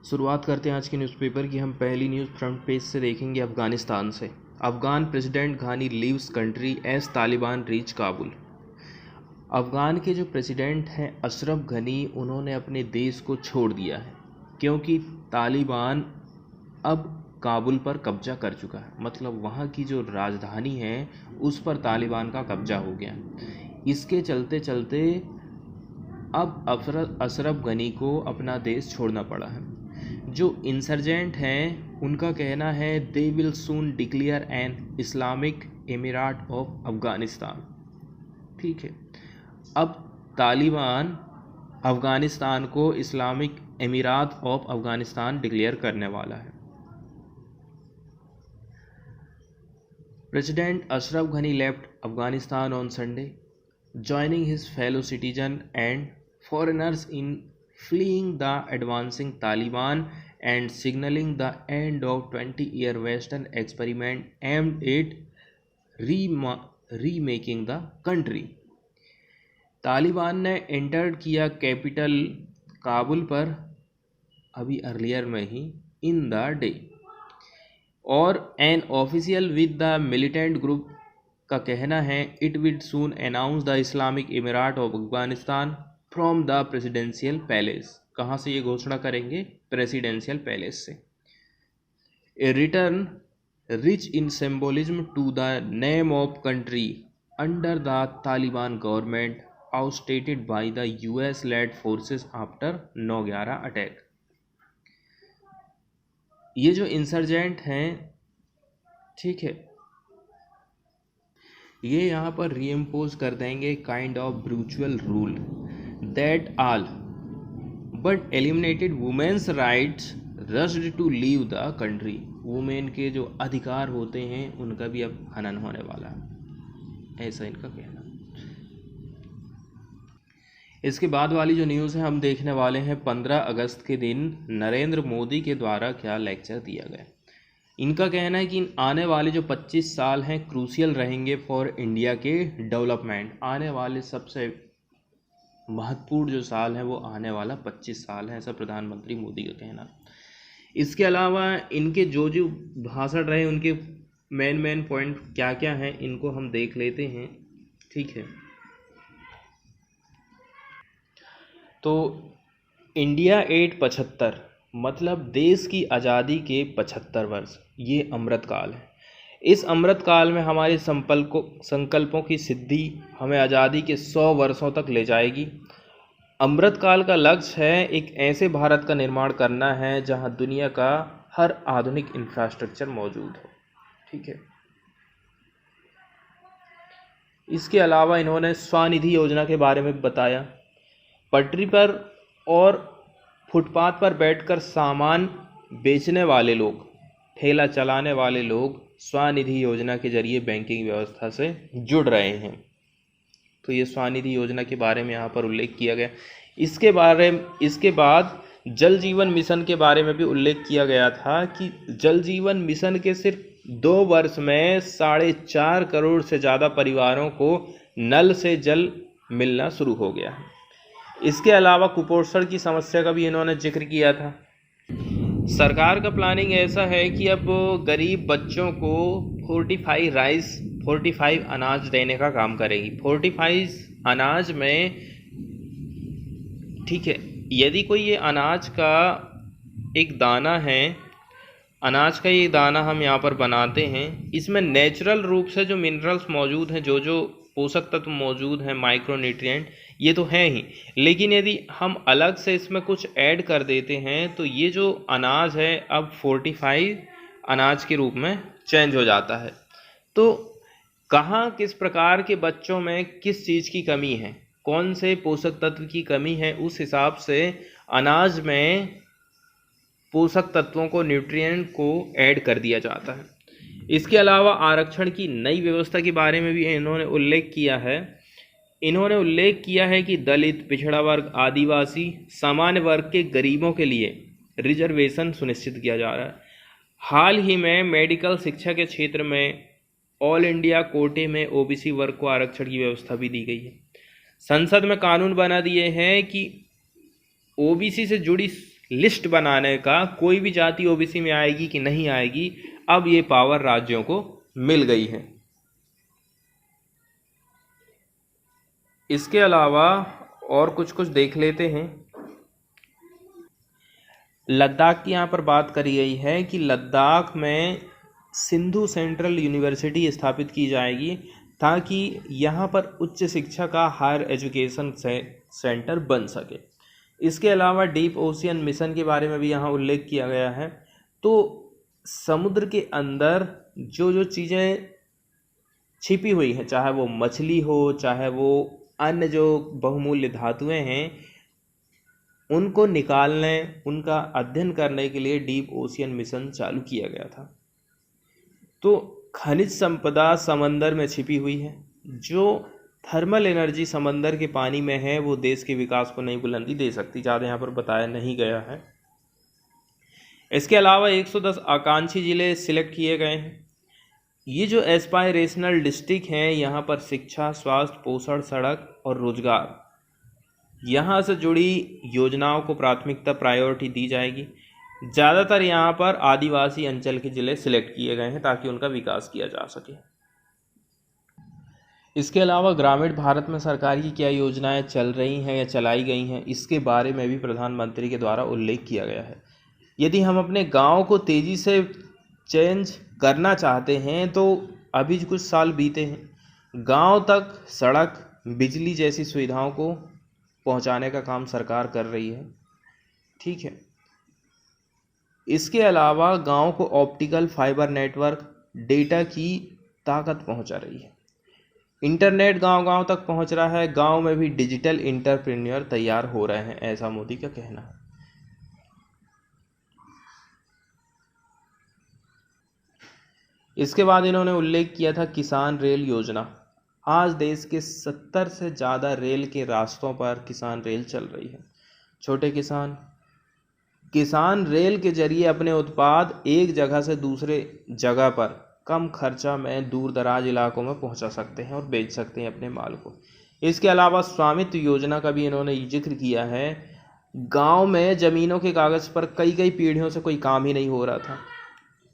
शुरुआत करते हैं आज के न्यूज़पेपर की। हम पहली न्यूज़ फ्रंट पेज से देखेंगे अफ़गानिस्तान से। Afghan president Ghani leaves country as Taliban reach Kabul. Afghan के जो प्रेसिडेंट हैं अशरफ घनी, उन्होंने अपने देश को छोड़ दिया है क्योंकि तालिबान अब काबुल पर कब्जा कर चुका है। मतलब वहाँ की जो राजधानी है उस पर तालिबान का कब्जा हो गया। इसके चलते चलते अब अशरफ घनी को अपना देश छोड़ना पड़ा है। जो इंसर्जेंट हैं उनका कहना है they will soon declare an Islamic emirate of Afghanistan. ठीक है, अब तालिबान अफ़गानिस्तान को Islamic emirate of Afghanistan declare करने वाला है। President Ashraf Ghani left Afghanistan on Sunday, joining his fellow citizens and foreigners in fleeing the advancing Taliban and signaling the end of 20-year Western experiment aimed at remaking the country। Taliban ने enter किया capital Kabul पर अभी earlier में ही in the day, और an official with the militant group का कहना है it will soon announce the Islamic emirate of Afghanistan from the presidential palace. कहाँ से ये घोषणा करेंगे? प्रेसिडेंशियल पैलेस से। A return rich in symbolism to the name of country under the Taliban government ousted by the US led forces after 9/11 attack. ये जो insurgent हैं, ठीक है, ये यहाँ पर रीइम्पोज कर देंगे kind of brutal rule that all but eliminated womens rights rushed to leave the country. Women के जो अधिकार होते हैं उनका भी अब हनन होने वाला है, ऐसा इनका कहना। इसके बाद वाली जो न्यूज़ है हम देखने वाले हैं 15 अगस्त के दिन नरेंद्र मोदी के द्वारा क्या लेक्चर दिया गया। इनका कहना है कि आने वाले जो 25 साल हैं क्रूशियल रहेंगे फॉर इंडिया के डेवलपमेंट। आने वाले सबसे महत्वपूर्ण जो साल है वो आने वाला 25 साल है, ऐसा प्रधानमंत्री मोदी का कहना। इसके अलावा इनके जो जो भाषण रहे उनके मेन पॉइंट क्या क्या हैं इनको हम देख लेते हैं। ठीक है, तो इंडिया 875 मतलब देश की आज़ादी के 75 वर्ष, ये अमृतकाल है। इस अमृतकाल में हमारे संकल्पों की सिद्धि हमें आज़ादी के 100 वर्षों तक ले जाएगी। अमृतकाल का लक्ष्य है एक ऐसे भारत का निर्माण करना है जहां दुनिया का हर आधुनिक इंफ्रास्ट्रक्चर मौजूद हो। ठीक है, इसके अलावा इन्होंने स्वनिधि योजना के बारे में बताया। पटरी पर और फुटपाथ पर बैठकर सामान बेचने वाले लोग, ठेला चलाने वाले लोग स्वनिधि योजना के जरिए बैंकिंग व्यवस्था से जुड़ रहे हैं। तो ये स्वनिधि योजना के बारे में यहाँ पर उल्लेख किया गया। इसके बाद जल जीवन मिशन के बारे में भी उल्लेख किया गया था कि जल जीवन मिशन के सिर्फ 2 वर्ष में 4.5 करोड़ से ज़्यादा परिवारों को नल से जल मिलना शुरू हो गया है। इसके अलावा कुपोषण की समस्या का भी इन्होंने जिक्र किया था। सरकार का प्लानिंग ऐसा है कि अब गरीब बच्चों को 45 अनाज देने का काम करेगी। 45 अनाज में, ठीक है, यदि कोई ये अनाज का एक दाना है, अनाज का ये दाना हम यहाँ पर बनाते हैं, इसमें नेचुरल रूप से जो मिनरल्स मौजूद हैं, जो जो पोषक तत्व मौजूद हैं, माइक्रोन्यूट्रिएंट, ये तो हैं ही, लेकिन यदि हम अलग से इसमें कुछ ऐड कर देते हैं तो ये जो अनाज है अब 45 अनाज के रूप में चेंज हो जाता है। तो कहाँ किस प्रकार के बच्चों में किस चीज़ की कमी है, कौन से पोषक तत्व की कमी है, उस हिसाब से अनाज में पोषक तत्वों को, न्यूट्रिएंट को ऐड कर दिया जाता है। इसके अलावा आरक्षण की नई व्यवस्था के बारे में भी इन्होंने उल्लेख किया है। इन्होंने उल्लेख किया है कि दलित, पिछड़ा वर्ग, आदिवासी, सामान्य वर्ग के गरीबों के लिए रिजर्वेशन सुनिश्चित किया जा रहा है। हाल ही में मेडिकल शिक्षा के क्षेत्र में ऑल इंडिया कोटे में ओबीसी वर्ग को आरक्षण की व्यवस्था भी दी गई है। संसद में कानून बना दिए हैं कि ओबीसी से जुड़ी लिस्ट बनाने का, कोई भी जाति ओबीसी में आएगी कि नहीं आएगी, अब ये पावर राज्यों को मिल गई है। इसके अलावा और कुछ कुछ देख लेते हैं। लद्दाख की यहाँ पर बात करी गई है कि लद्दाख में सिंधु सेंट्रल यूनिवर्सिटी स्थापित की जाएगी ताकि यहाँ पर उच्च शिक्षा का हायर एजुकेशन सेंटर बन सके। इसके अलावा डीप ओशियन मिशन के बारे में भी यहाँ उल्लेख किया गया है। तो समुद्र के अंदर जो जो चीज़ें छिपी हुई हैं, चाहे वो मछली हो, चाहे वो अन्य जो बहुमूल्य धातुएं हैं, उनको निकालने, उनका अध्ययन करने के लिए डीप ओशियन मिशन चालू किया गया था। तो खनिज संपदा समंदर में छिपी हुई है। जो थर्मल एनर्जी समंदर के पानी में है वो देश के विकास को नई बुलंदी दे सकती, ज़्यादा यहाँ पर बताया नहीं गया है। इसके अलावा 110 आकांक्षी जिले सिलेक्ट किए गए हैं। ये जो एस्पायरेशनल डिस्ट्रिक्ट हैं, यहाँ पर शिक्षा, स्वास्थ्य, पोषण, सड़क और रोजगार, यहाँ से जुड़ी योजनाओं को प्राथमिकता, प्रायोरिटी दी जाएगी। ज़्यादातर यहाँ पर आदिवासी अंचल के ज़िले सिलेक्ट किए गए हैं ताकि उनका विकास किया जा सके। इसके अलावा ग्रामीण भारत में सरकार की क्या योजनाएं चल रही हैं या चलाई गई हैं, इसके बारे में भी प्रधानमंत्री के द्वारा उल्लेख किया गया है। यदि हम अपने गांव को तेज़ी से चेंज करना चाहते हैं तो अभी कुछ साल बीते हैं, गांव तक सड़क, बिजली जैसी सुविधाओं को पहुंचाने का काम सरकार कर रही है। ठीक है। इसके अलावा गांव को ऑप्टिकल फाइबर नेटवर्क, डेटा की ताकत पहुंचा रही है। इंटरनेट गांव-गांव तक पहुंच रहा है। गांव में भी डिजिटल एंटरप्रेन्योर तैयार हो रहे हैं, ऐसा मोदी का कहना है। इसके बाद इन्होंने उल्लेख किया था किसान रेल योजना। आज देश के 70 से ज़्यादा रेल के रास्तों पर किसान रेल चल रही है। छोटे किसान रेल के जरिए अपने उत्पाद एक जगह से दूसरे जगह पर कम खर्चा में दूर दराज इलाकों में पहुंचा सकते हैं और बेच सकते हैं अपने माल को। इसके अलावा स्वामित्व योजना का भी इन्होंने जिक्र किया है। गांव में ज़मीनों के कागज़ पर कई पीढ़ियों से कोई काम ही नहीं हो रहा था।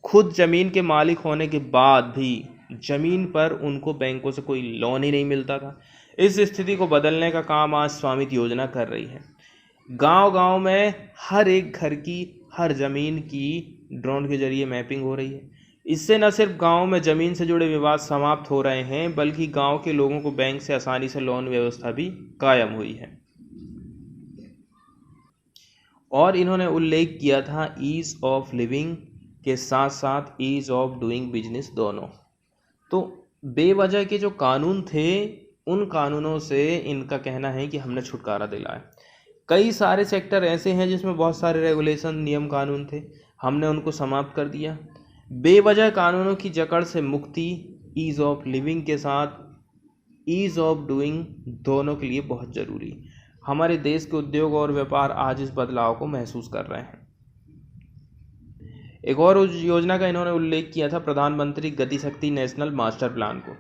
खुद ज़मीन के मालिक होने के बाद भी ज़मीन पर उनको बैंकों से कोई लोन ही नहीं मिलता था। इस स्थिति को बदलने का काम आज स्वामित्व योजना कर रही है। गांव-गांव में हर एक घर की, हर ज़मीन की ड्रोन के जरिए मैपिंग हो रही है। इससे न सिर्फ गांव में ज़मीन से जुड़े विवाद समाप्त हो रहे हैं, बल्कि गांव के लोगों को बैंक से आसानी से लोन व्यवस्था भी कायम हुई है। और इन्होंने उल्लेख किया था ईज़ ऑफ लिविंग के साथ साथ ईज़ ऑफ डूइंग बिजनेस दोनों। तो बेवजह के जो कानून थे, उन कानूनों से इनका कहना है कि हमने छुटकारा दिलाया। कई सारे सेक्टर ऐसे हैं जिसमें बहुत सारे रेगुलेशन, नियम, कानून थे, हमने उनको समाप्त कर दिया। बेवजह कानूनों की जकड़ से मुक्ति ईज़ ऑफ लिविंग के साथ ईज़ ऑफ डूइंग दोनों के लिए बहुत ज़रूरी। हमारे देश के उद्योग और व्यापार आज इस बदलाव को महसूस कर रहे हैं। एक और योजना का इन्होंने उल्लेख किया था, प्रधानमंत्री गति शक्ति नेशनल मास्टर प्लान को।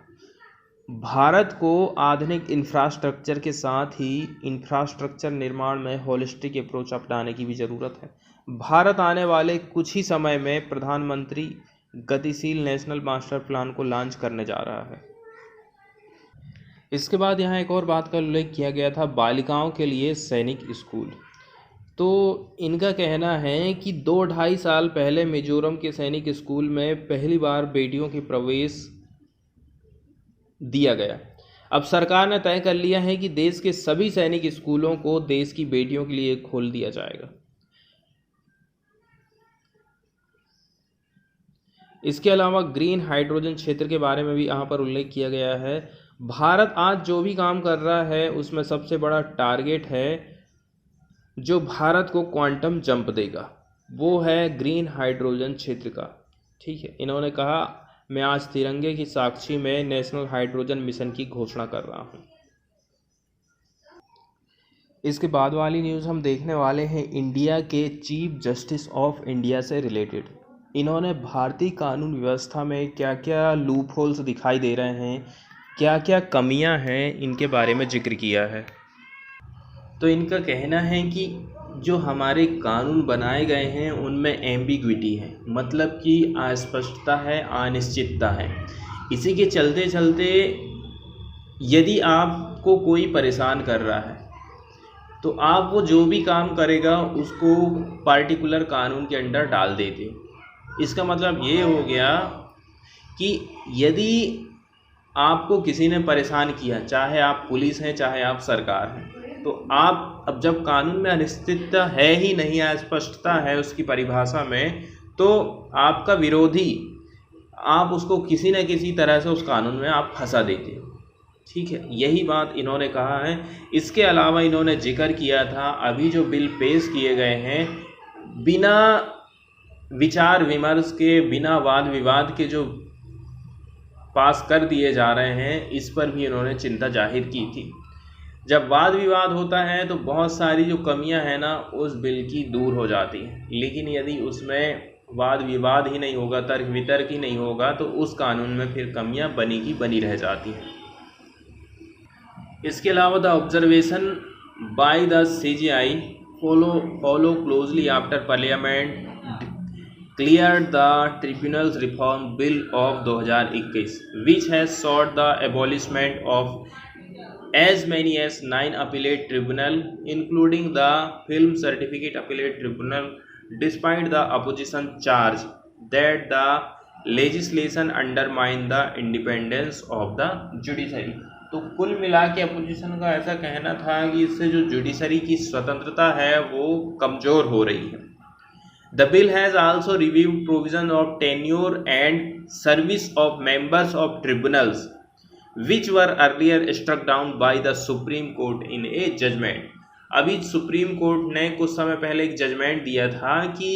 भारत को आधुनिक इंफ्रास्ट्रक्चर के साथ ही इंफ्रास्ट्रक्चर निर्माण में होलिस्टिक अप्रोच अपनाने की भी ज़रूरत है। भारत आने वाले कुछ ही समय में प्रधानमंत्री गतिशील नेशनल मास्टर प्लान को लॉन्च करने जा रहा है। इसके बाद यहाँ एक और बात का उल्लेख किया गया था, बालिकाओं के लिए सैनिक स्कूल। तो इनका कहना है कि 2-2.5 साल पहले मिजोरम के सैनिक स्कूल में पहली बार बेटियों के प्रवेश दिया गया। अब सरकार ने तय कर लिया है कि देश के सभी सैनिक स्कूलों को देश की बेटियों के लिए खोल दिया जाएगा। इसके अलावा ग्रीन हाइड्रोजन क्षेत्र के बारे में भी यहाँ पर उल्लेख किया गया है। भारत आज जो भी काम कर रहा है उसमें सबसे बड़ा टारगेट है जो भारत को क्वांटम जंप देगा, वो है ग्रीन हाइड्रोजन क्षेत्र का। ठीक है। इन्होंने कहा, मैं आज तिरंगे की साक्षी में नेशनल हाइड्रोजन मिशन की घोषणा कर रहा हूँ। इसके बाद वाली न्यूज़ हम देखने वाले हैं इंडिया के चीफ जस्टिस ऑफ इंडिया से रिलेटेड। इन्होंने भारतीय कानून व्यवस्था में क्या क्या लूप होल्स दिखाई दे रहे हैं, क्या क्या कमियां हैं, इनके बारे में जिक्र किया है। तो इनका कहना है कि जो हमारे कानून बनाए गए हैं उनमें एम्बिग्विटी है, मतलब कि अस्पष्टता है, अनिश्चितता है। इसी के चलते चलते यदि आपको कोई परेशान कर रहा है तो आप वो जो भी काम करेगा उसको पार्टिकुलर कानून के अंडर डाल देते। इसका मतलब ये हो गया कि यदि आपको किसी ने परेशान किया, चाहे आप पुलिस हैं चाहे आप सरकार हैं, तो आप अब जब कानून में अनिश्चितता है ही नहीं, अस्पष्टता है उसकी परिभाषा में, तो आपका विरोधी, आप उसको किसी न किसी तरह से उस कानून में आप फंसा देते हो। ठीक है, यही बात इन्होंने कहा है। इसके अलावा इन्होंने जिक्र किया था अभी जो बिल पेश किए गए हैं, बिना विचार विमर्श के, बिना वाद विवाद के जो पास कर दिए जा रहे हैं, इस पर भी इन्होंने चिंता जाहिर की थी। जब वाद विवाद होता है तो बहुत सारी जो कमियां हैं ना उस बिल की दूर हो जाती हैं, लेकिन यदि उसमें वाद विवाद ही नहीं होगा, तर्क वितर्क ही नहीं होगा, तो उस कानून में फिर कमियां बनी की बनी रह जाती हैं। इसके अलावा the observation by the CJI follow closely after Parliament cleared the Tribunals Reform Bill of 2021, which has sought the abolishment of as many as 9 appellate tribunal, including the Film Certificate Appellate Tribunal, despite the opposition charge that the legislation undermine the independence of the judiciary। तो कुल मिला के opposition का ऐसा कहना था कि इससे जो जुडिशरी की स्वतंत्रता है वो कमज़ोर हो रही है। The bill has also reviewed provisions of tenure and service of members of tribunals, which were earlier struck down by the Supreme Court in a judgment। अभी सुप्रीम कोर्ट ने कुछ समय पहले एक जजमेंट दिया था कि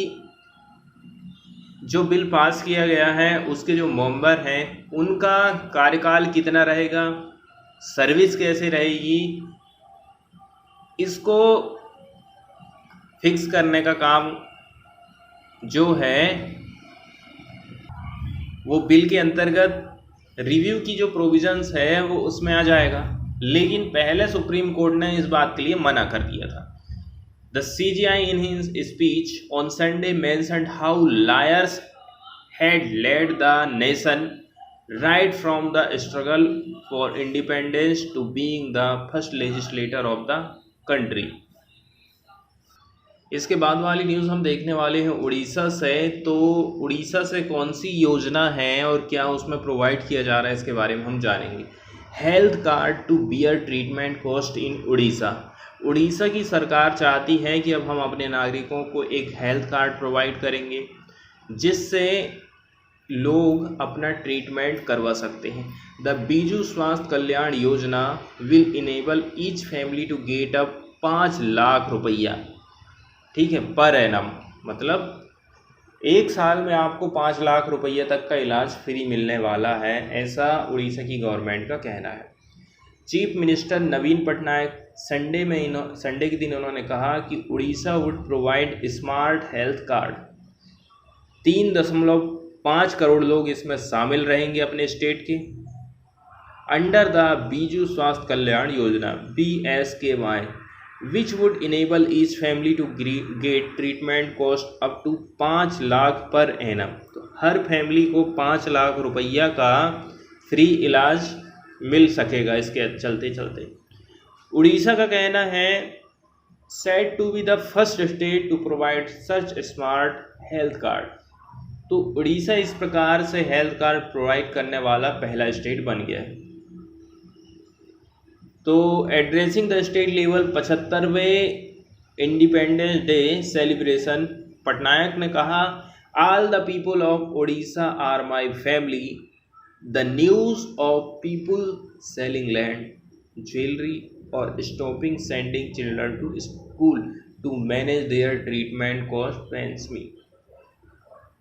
जो बिल पास किया गया है उसके जो मेंबर हैं उनका कार्यकाल कितना रहेगा, सर्विस कैसे रहेगी, इसको फिक्स करने का काम जो है वो बिल के अंतर्गत रिव्यू की जो प्रोविजंस है वो उसमें आ जाएगा। लेकिन पहले सुप्रीम कोर्ट ने इस बात के लिए मना कर दिया था। The CJI in his speech on Sunday mentioned how liars had led the nation right from the struggle for independence to being the first legislator of the country। इसके बाद वाली न्यूज़ हम देखने वाले हैं उड़ीसा से। तो उड़ीसा से कौन सी योजना है और क्या उसमें प्रोवाइड किया जा रहा है इसके बारे में हम जानेंगे। Health card to bear treatment cost in Orissa. Orissa की सरकार चाहती है कि अब हम अपने नागरिकों को एक हेल्थ कार्ड प्रोवाइड करेंगे जिससे लोग अपना ट्रीटमेंट करवा सकते हैं। The Biju Swasthya Kalyan Yojana will enable each family to get up 5 lakh rupaya, ठीक है, पर एनम, मतलब एक साल में आपको 5 लाख रुपये तक का इलाज फ्री मिलने वाला है, ऐसा उड़ीसा की गवर्नमेंट का कहना है। चीफ मिनिस्टर नवीन पटनायक संडे के दिन उन्होंने कहा कि Orissa would provide smart health card. 3.5 crore लोग इसमें शामिल रहेंगे अपने स्टेट के अंडर द बीजू स्वास्थ्य कल्याण योजना BSKY, which would enable each family to get treatment cost up to 5 lakh per annum. तो हर फैमिली को 5 लाख रुपया का फ्री इलाज मिल सकेगा इसके चलते चलते। उड़ीसा का कहना है said to be the first state to provide such smart health card। तो उड़ीसा इस प्रकार से हेल्थ कार्ड प्रोवाइड करने वाला पहला स्टेट बन गया है। तो एड्रेसिंग द स्टेट लेवल 75वें इंडिपेंडेंस डे सेलिब्रेशन, पटनायक ने कहा all the people of Orissa are my family. The news of people selling land, jewellery और stopping sending children to school to manage their treatment cost pains me.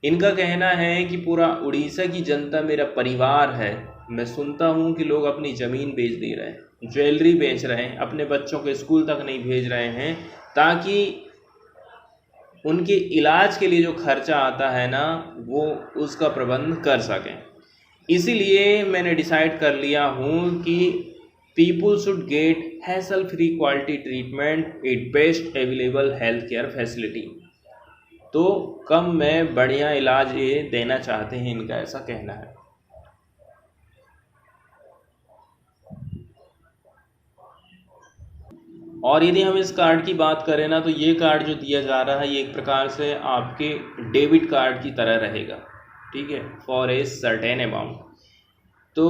इनका कहना है कि पूरा उड़ीसा की जनता मेरा परिवार है। मैं सुनता हूँ कि लोग अपनी ज़मीन बेच दे रहे हैं, ज्वेलरी बेच रहे हैं, अपने बच्चों को स्कूल तक नहीं भेज रहे हैं ताकि उनके इलाज के लिए जो खर्चा आता है ना वो उसका प्रबंध कर सकें। इसीलिए मैंने डिसाइड कर लिया हूँ कि people should get hassle free quality treatment at best available health care facility. तो कम में बढ़िया इलाज ये देना चाहते हैं, इनका ऐसा कहना है। और यदि हम इस कार्ड की बात करें ना, तो ये कार्ड जो दिया जा रहा है ये एक प्रकार से आपके डेबिट कार्ड की तरह रहेगा, ठीक है, फॉर ए सर्टेन अमाउंट। तो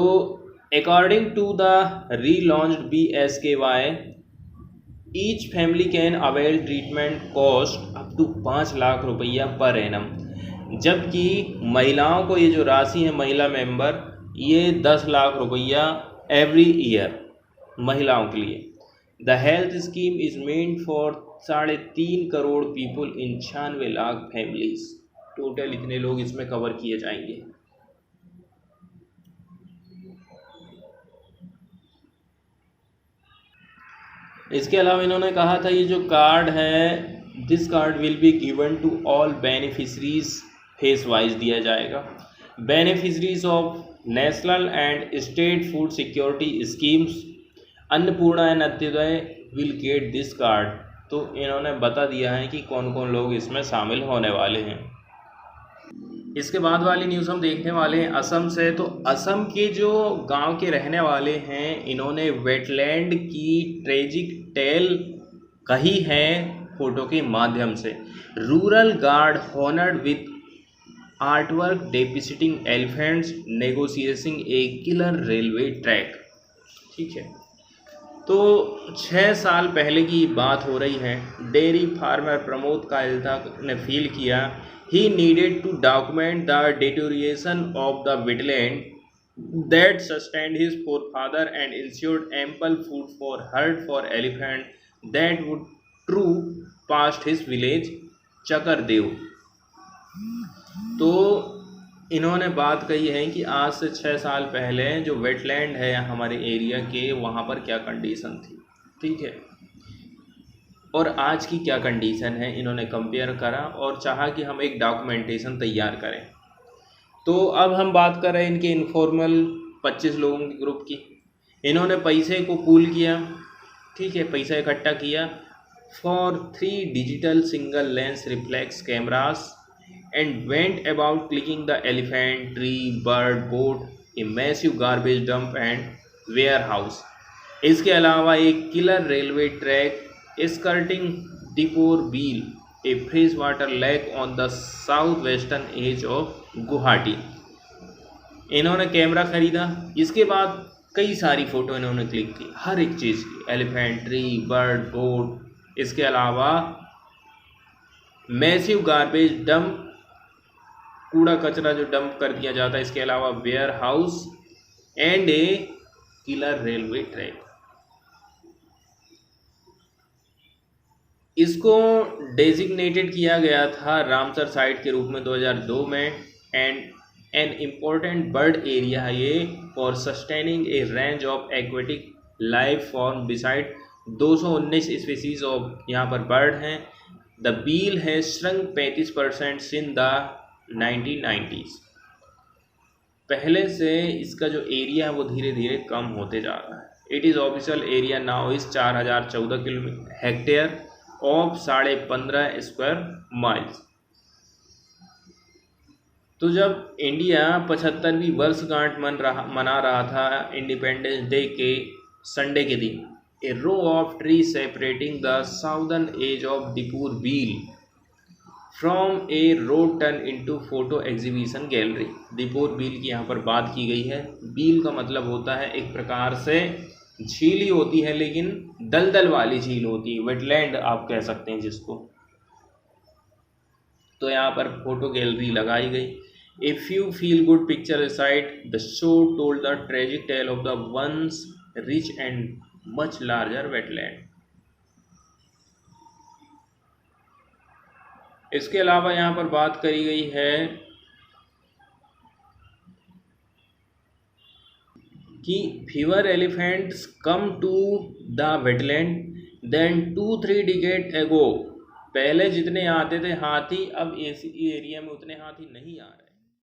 according to the relaunched BSKY, each family can avail treatment cost up to 5 lakh rupaya per annum, जबकि महिलाओं को ये जो राशि है महिला मेंबर, ये 10 लाख रुपया एवरी ईयर महिलाओं के लिए। The health scheme is meant for 3.5 crore people in 96 lakh families. Total इतने लोग इसमें कवर किए जाएंगे। इसके अलावा इन्होंने कहा था ये जो कार्ड है, this card will be given to all beneficiaries phase wise दिया जाएगा। Beneficiaries of national and state food security schemes, Annapurna and Antyodaya will get this card. तो इन्होंने बता दिया है कि कौन कौन लोग इसमें शामिल होने वाले हैं। इसके बाद वाली न्यूज़ हम देखने वाले हैं असम से। तो असम के जो गांव के रहने वाले हैं, इन्होंने वेटलैंड की ट्रेजिक टेल कही है फोटो के माध्यम से। Rural guard honoured with artwork depicting elephants negotiating a killer railway track, ठीक है। तो 6 साल पहले की बात हो रही है। डेयरी फार्मर प्रमोद कायल्था ने फील किया he needed to document the deterioration of the wetland that sustained his forefather and ensured ample food for herd for elephant that would troop past his village चकरदेव। तो इन्होंने बात कही है कि आज से 6 साल पहले जो वेटलैंड है हमारे एरिया के, वहाँ पर क्या कंडीशन थी, ठीक है, और आज की क्या कंडीशन है, इन्होंने कंपेयर करा और चाहा कि हम एक डॉक्यूमेंटेशन तैयार करें। तो अब हम बात कर रहे हैं इनके इनफॉर्मल 25 लोगों के ग्रुप की। इन्होंने पैसे को पूल किया, ठीक है, पैसा इकट्ठा किया for 3 digital single lens reflex cameras and went about clicking the elephant, tree, bird, boat, a massive garbage dump and warehouse. इसके अलावा एक killer railway track escorting Dipor Beel, a freshwater lake on the southwestern edge of Guwahati. इन्होंने camera खरीदा, इसके बाद कई सारी photo इन्होंने क्लिक की, हर एक चीज़ की, एलिफेंट, ट्री, बर्ड, बोट। इसके अलावा मैसिव गार्बेज डंप, कूड़ा कचरा जो डंप कर दिया जाता है, इसके अलावा warehouse and a killer railway track. इसको डेजिग्नेटेड किया गया था रामसर साइट के रूप में 2002 में and an important bird area है ये for sustaining A range of aquatic life form beside 219 species of यहाँ पर बर्ड हैं। द बील है श्रंक 35% सिन द 1990s। पहले से इसका जो एरिया है वो धीरे धीरे कम होते जा रहा है। It is official area now is 4014 hectare of 15.5 square miles. तो जब इंडिया 75वीं वर्षगांठ मना रहा था इंडिपेंडेंस डे के संडे के दिन, a row of tree separating the southern edge of Deepor Beel from a road turn into photo exhibition gallery. Deepor Beel की यहाँ पर बात की गई है। बील का मतलब होता है एक प्रकार से झील ही होती है, लेकिन दलदल वाली झील होती है, वेटलैंड आप कह सकते हैं जिसको। तो यहाँ पर फोटो गैलरी लगाई गई। A few feel good picture aside, the show told the tragic tale of the once rich and much larger wetland. इसके अलावा यहाँ पर बात करी गई है कि fewer elephants come to the wetland than 2-3 decades ago। पहले जितने आते थे हाथी, अब इस एरिया में उतने हाथी नहीं आ रहे।